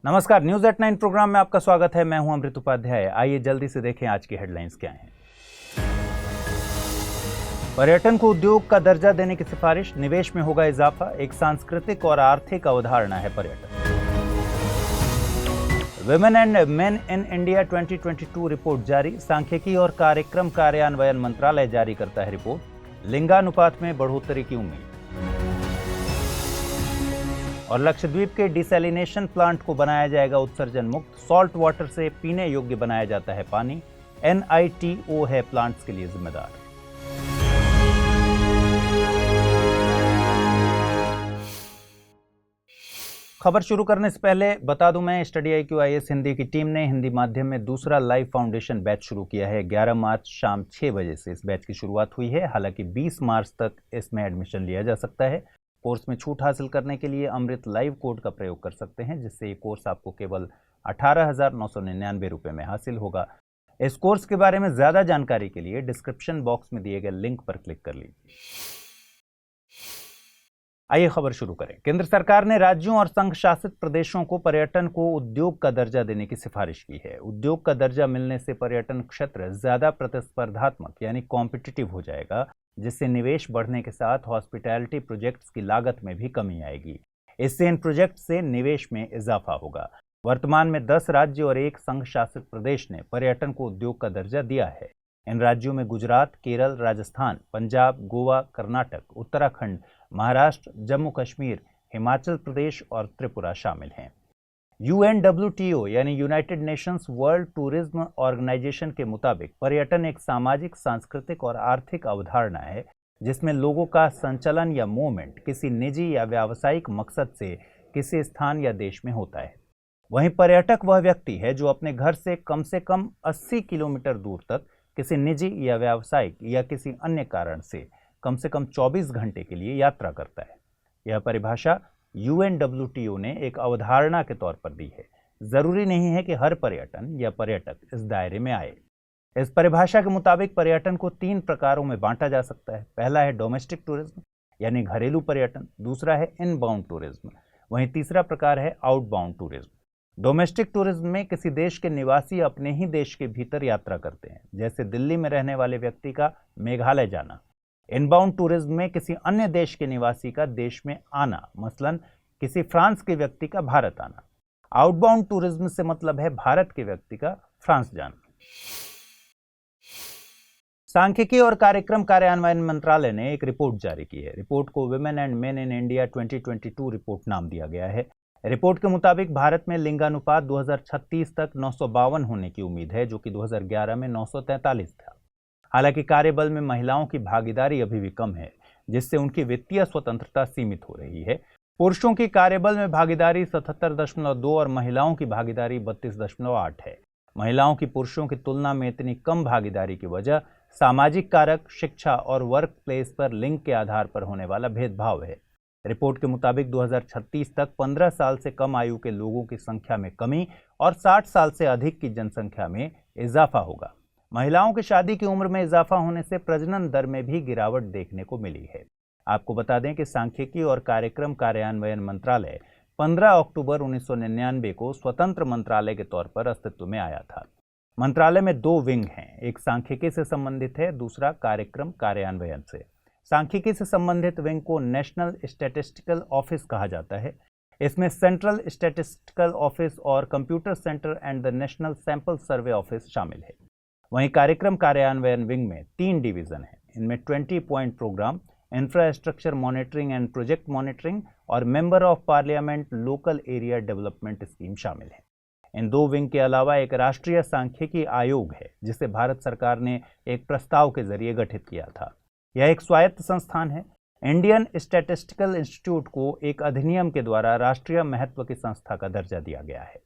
नमस्कार, news at 9 programme में आपका स्वागत है। मैं हूं अमृत उपाध्याय। आइए जल्दी से देखें आज की हेडलाइंस क्या हैं। पर्यटन को उद्योग का दर्जा देने की सिफारिश, निवेश में होगा इजाफा। एक सांस्कृतिक और आर्थिक अवधारणा है पर्यटन। Women and main in India 2022 report जारी, सांख्यिकी और कार्यक्रम कार्यान्वयन मंत्रालय जारी करता है रिपोर्ट। लिंगानुपात में बढ़ोतरी की उम्मीद। और लक्षद्वीप के डिसैलिनेशन प्लांट को बनाया जाएगा उत्सर्जन मुक्त, सॉल्ट वाटर से पीने योग्य बनाया जाता है पानी। NITO है प्लांट्स के लिए जिम्मेदार। खबर शुरू करने से पहले बता दूं, मैं स्टडी IQ IAS हिंदी की टीम ने हिंदी माध्यम में दूसरा लाइव फाउंडेशन बैच शुरू किया है। 11 मार्च शाम 6 बजे से इस बैच की शुरुआत हुई है। हालांकि 20 मार्च तक इसमें एडमिशन लिया जा सकता है। कोर्स में छूट हासिल करने के लिए अमृत लाइव कोड का प्रयोग कर सकते हैं, जिससे ये कोर्स आपको केवल 18,999 रुपये में हासिल होगा। इस कोर्स के बारे में ज्यादा जानकारी के लिए डिस्क्रिप्शन बॉक्स में दिए गए लिंक पर क्लिक कर लीजिए। आइए खबर शुरू करें। केंद्र सरकार ने राज्यों और संघ शासित प्रदेशों को पर्यटन को उद्योग का दर्जा देने की सिफारिश की है। उद्योग का दर्जा मिलने से पर्यटन क्षेत्र ज्यादा प्रतिस्पर्धात्मक यानी कॉम्पिटिटिव हो जाएगा, जिससे निवेश बढ़ने के साथ हॉस्पिटैलिटी प्रोजेक्ट्स की लागत में भी कमी आएगी। इससे इन प्रोजेक्ट से निवेश में इजाफा होगा। वर्तमान में 10 राज्य और 1 संघ शासित प्रदेश ने पर्यटन को उद्योग का दर्जा दिया है। इन राज्यों में गुजरात, केरल, राजस्थान, पंजाब, गोवा, कर्नाटक, उत्तराखंड, महाराष्ट्र, जम्मू कश्मीर, हिमाचल प्रदेश और त्रिपुरा शामिल हैं। UNWTO यानी United Nations World Tourism Organization के मुताबिक पर्यटन एक सामाजिक, सांस्कृतिक और आर्थिक अवधारणा है, जिसमें लोगों का संचलन या मूवमेंट किसी निजी या व्यावसायिक मकसद से किसी स्थान या देश में होता है। वहीं पर्यटक वह व्यक्ति है जो अपने घर से कम 80 किलोमीटर दूर तक किसी निजी या व्यावसायिक या किसी अन्य कारण से कम 24 घंटे के लिए यात्रा करता है। यह परिभाषा UNWTO ने एक अवधारणा के तौर पर दी है। जरूरी नहीं है कि हर पर्यटन या पर्यटक इस दायरे में आए। इस परिभाषा के मुताबिक पर्यटन को 3 प्रकारों में बांटा जा सकता है। पहला है डोमेस्टिक टूरिज्म यानी घरेलू पर्यटन, दूसरा है इनबाउंड टूरिज्म, वहीं तीसरा प्रकार है आउटबाउंड टूरिज्म। डोमेस्टिक टूरिज्म में किसी देश के निवासी अपने ही देश के भीतर यात्रा करते हैं, जैसे दिल्ली में रहने वाले व्यक्ति का मेघालय जाना। इनबाउंड टूरिज्म में किसी अन्य देश के निवासी का देश में आना, मसलन किसी फ्रांस के व्यक्ति का भारत आना। आउटबाउंड टूरिज्म से मतलब है भारत के व्यक्ति का फ्रांस जाना। सांख्यिकी और कार्यक्रम कार्यान्वयन मंत्रालय ने एक रिपोर्ट जारी की है। रिपोर्ट को women and main in India 2022 report नाम दिया गया है। रिपोर्ट के मुताबिक भारत में लिंगानुपात 2036 तक 952 होने की उम्मीद है, जो कि 2011 में 943 था। हालांकि कार्यबल में महिलाओं की भागीदारी अभी भी कम है, जिससे उनकी वित्तीय स्वतंत्रता सीमित हो रही है। पुरुषों की कार्यबल में भागीदारी 77.2 और महिलाओं की भागीदारी 32.8 है। महिलाओं की पुरुषों की तुलना में इतनी कम भागीदारी की वजह सामाजिक कारक, शिक्षा और वर्क प्लेस पर लिंग के आधार पर होने वाला भेदभाव है। रिपोर्ट के मुताबिक 2036 तक 15 साल से कम आयु के लोगों की संख्या में कमी और 60 साल से अधिक की जनसंख्या में इजाफा होगा। महिलाओं की शादी की उम्र में इजाफा होने से प्रजनन दर में भी गिरावट देखने को मिली है। आपको बता दें कि सांख्यिकी और कार्यक्रम कार्यान्वयन मंत्रालय 15 अक्टूबर 1999 को स्वतंत्र मंत्रालय के तौर पर अस्तित्व में आया था। मंत्रालय में 2 विंग हैं, एक सांख्यिकी से संबंधित है, दूसरा कार्यक्रम कार्यान्वयन से। सांख्यिकी से संबंधित विंग को नेशनल स्टैटिस्टिकल ऑफिस कहा जाता है। इसमें सेंट्रल स्टैटिस्टिकल ऑफिस और computer centre and the national sample survey office शामिल है। वहीं कार्यक्रम कार्यान्वयन विंग में 3 डिवीजन हैं। इनमें 20 point program, infrastructure monitoring and project monitoring और member of parliament local area development scheme शामिल है। इन 2 विंग के अलावा एक राष्ट्रीय सांख्यिकी आयोग है, जिसे भारत सरकार ने एक प्रस्ताव के जरिए गठित किया था। यह एक स्वायत्त संस्थान है। इंडियन स्टैटिस्टिकल इंस्टीट्यूट को एक अधिनियम के द्वारा राष्ट्रीय महत्व की संस्था का दर्जा दिया गया है।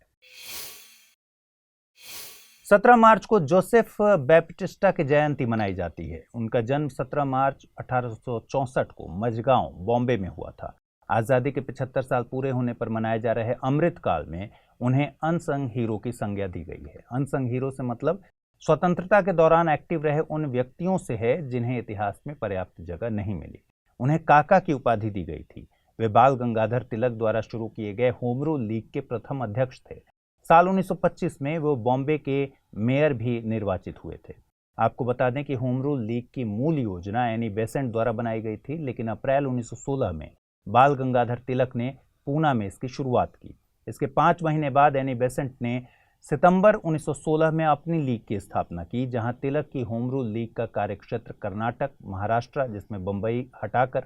17 मार्च को जोसेफ बैप्टिस्टा की जयंती मनाई जाती है। उनका जन्म 17 मार्च 1864 को मझगांव, बॉम्बे में हुआ था। आज़ादी के 75 साल पूरे होने पर मनाए जा रहे अमृत काल में उन्हें अनसंग हीरो की संज्ञा दी गई है। अनसंग हीरो से मतलब स्वतंत्रता के दौरान एक्टिव रहे उन व्यक्तियों से है जिन्हें इतिहास में पर्याप्त जगह नहीं मिली। उन्हें काका की उपाधि दी गई थी। वे बाल गंगाधर तिलक द्वारा शुरू किए गए होम रूल लीग के प्रथम अध्यक्ष थे। साल 1925 में वो बॉम्बे के मेयर भी निर्वाचित हुए थे। आपको बता दें कि होम रूल लीग की मूल योजना एनी बेसेंट द्वारा बनाई गई थी, लेकिन अप्रैल 1916 में बाल गंगाधर तिलक ने पूना में इसकी शुरुआत की। इसके 5 महीने बाद एनी बेसेंट ने सितंबर 1916 में अपनी लीग की स्थापना की, जहां तिलक की होम रूल लीग का कार्यक्षेत्र कर्नाटक, महाराष्ट्र, जिसमें बंबई हटाकर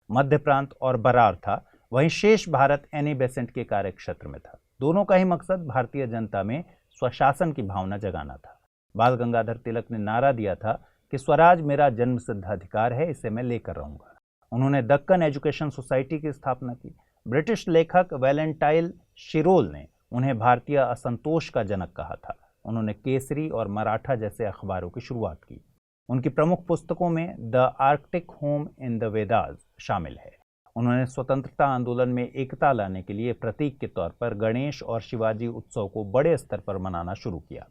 मध्य प्रांत और बरार था, वहीं शेष भारत एनी बेसेंट के कार्यक्षेत्र में था। दोनों का ही मकसद भारतीय जनता में स्वशासन की भावना जगाना था। बाल गंगाधर तिलक ने नारा दिया था कि स्वराज मेरा जन्मसिद्ध अधिकार है, इसे मैं लेकर रहूंगा। उन्होंने दक्कन एजुकेशन सोसाइटी की स्थापना की। ब्रिटिश लेखक वैलेंटाइन शिरोल ने उन्हें भारतीय असंतोष का जनक कहा था। उन्होंने केसरी और मराठा जैसे अखबारों की शुरुआत की। उनकी प्रमुख पुस्तकों में the Arctic home in the Vedas शामिल है। उन्होंने स्वतंत्रता आंदोलन में एकता लाने के लिए प्रतीक के तौर पर गणेश और शिवाजी उत्सव को बड़े स्तर पर मनाना शुरू किया।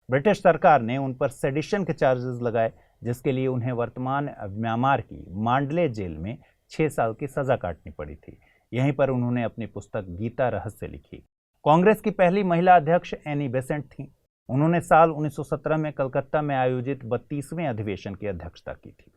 ब्रिटिश सरकार ने उन पर सेडिशन के चार्जेस लगाए, जिसके लिए उन्हें वर्तमान म्यांमार की मांडले जेल में 6 साल की सजा काटनी पड़ी थी। यहीं पर उन्होंने अपनी पुस्तक गीता रहस्य लिखी। कांग्रेस की पहली महिला अध्यक्ष एनी बेसेंट थीं। उन्होंने साल 1917 में कलकत्ता में आयोजित 32वें अधिवेशन की अध्यक्षता की थी।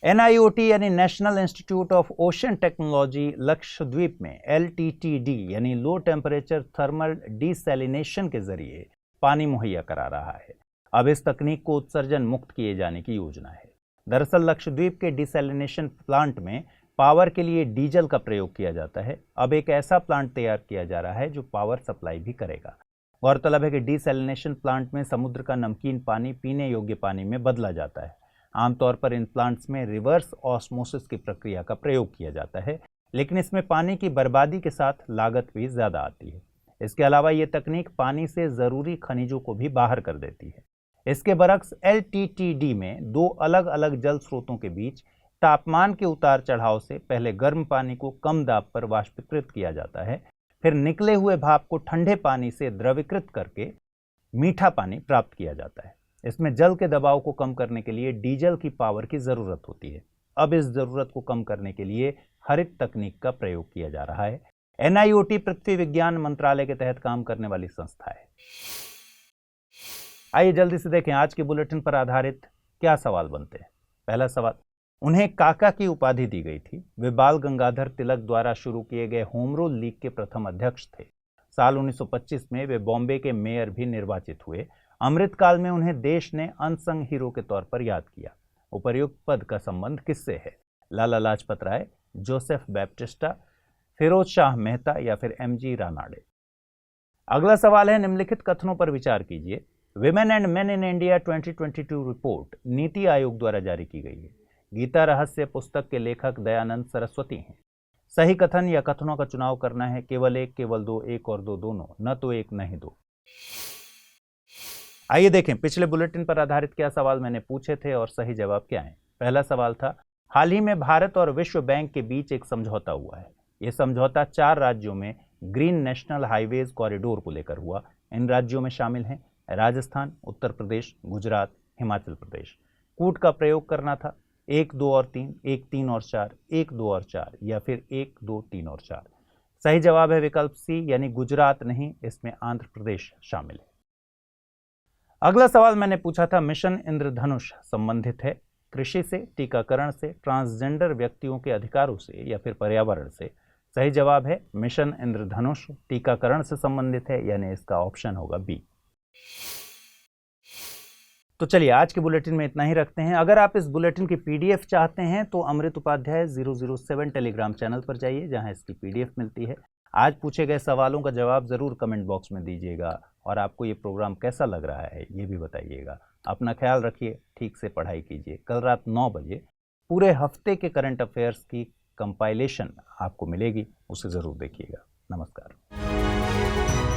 NIOT यानी national institute of ocean technology Lakshadweep में LTTD यानी लो टेम्परेचर थर्मल डिसैलिनेशन के जरिए पानी मुहैया करा रहा है। अब इस तकनीक को उत्सर्जन मुक्त किए जाने की योजना है। दरअसल लक्षद्वीप के डिसैलिनेशन प्लांट में पावर के लिए डीजल का प्रयोग किया जाता है। अब एक ऐसा प्लांट तैयार किया जा रहा है जो पावर सप्लाई भी करेगा। गौरतलब है कि डिसैलिनेशन प्लांट में समुद्र का नमकीन पानी पीने योग्य पानी में बदला जाता है। आमतौर पर इन प्लांट्स में रिवर्स ऑस्मोसिस की प्रक्रिया का प्रयोग किया जाता है, लेकिन इसमें पानी की बर्बादी के साथ लागत भी ज़्यादा आती है। इसके अलावा ये तकनीक पानी से ज़रूरी खनिजों को भी बाहर कर देती है। इसके बरक्स LTTD में 2 अलग अलग जल स्रोतों के बीच तापमान के उतार चढ़ाव से पहले गर्म पानी को कम दाब पर वाष्पीकृत किया जाता है, फिर निकले हुए भाप को ठंडे पानी से द्रवीकृत करके मीठा पानी प्राप्त किया जाता है। इसमें जल के दबाव को कम करने के लिए डीजल की पावर की ज़रूरत होती है। अब इस ज़रूरत को कम करने के लिए हरित तकनीक का प्रयोग किया जा रहा है। NIOT पृथ्वी विज्ञान मंत्रालय के तहत काम करने वाली संस्था है। आइए जल्दी से देखें आज के बुलेटिन पर आधारित क्या सवाल बनते हैं। पहला सवाल, उन्हें काका की उपाधि दी गई थी। वे बाल गंगाधर तिलक द्वारा शुरू किए गए होम रूल लीग के प्रथम अध्यक्ष थे। साल 1925 में वे बॉम्बे के मेयर भी निर्वाचित हुए। अमृतकाल में उन्हें देश ने अनसंग हीरो के तौर पर याद किया। उपर्युक्त पद का संबंध किससे है? लाला लाजपत राय, जोसेफ बैप्टिस्टा, फिरोज शाह मेहता या फिर MG रानाडे। अगला सवाल है, निम्नलिखित कथनों पर विचार कीजिए। Women and main in India 2022 report NITI Aayog द्वारा जारी की गई है। गीता रहस्य पुस्तक के लेखक दयानंद सरस्वती हैं। सही कथन या कथनों का चुनाव करना है, केवल एक, केवल दो, एक और दो दोनों, न तो एक न ही दो। आइए देखें पिछले बुलेटिन पर आधारित क्या सवाल मैंने पूछे थे और सही जवाब क्या है। पहला सवाल था, हाल ही में भारत और विश्व बैंक के बीच एक समझौता हुआ है। यह समझौता 4 राज्यों में ग्रीन नेशनल हाईवेज कॉरिडोर को लेकर हुआ। इन राज्यों में शामिल हैं राजस्थान, उत्तर प्रदेश, गुजरात, हिमाचल प्रदेश। कूट का प्रयोग करना था 1, 2 और 3, 1, 3 और 4, 1, 2 और 4 या फिर 1, 2, 3 और 4। सही जवाब है विकल्प सी यानी गुजरात नहीं, इसमें आंध्र प्रदेश शामिल है। अगला सवाल मैंने पूछा था, मिशन इंद्रधनुष संबंधित है कृषि से, टीकाकरण से, ट्रांसजेंडर व्यक्तियों के अधिकारों से या फिर पर्यावरण से। सही जवाब है मिशन इंद्रधनुष टीकाकरण से संबंधित है, यानी इसका ऑप्शन होगा बी। तो चलिए आज के बुलेटिन में इतना ही रखते हैं। अगर आप इस बुलेटिन की PDF चाहते हैं तो अमृत उपाध्याय 007 टेलीग्राम चैनल पर जाइए, जहां इसकी PDF मिलती है। आज पूछे गए सवालों का जवाब जरूर कमेंट बॉक्स में दीजिएगा और आपको ये प्रोग्राम कैसा लग रहा है ये भी बताइएगा। अपना ख्याल रखिए, ठीक से पढ़ाई कीजिए। कल रात 9 बजे पूरे हफ्ते के करंट अफेयर्स की कंपाइलेशन आपको मिलेगी, उसे ज़रूर देखिएगा। नमस्कार।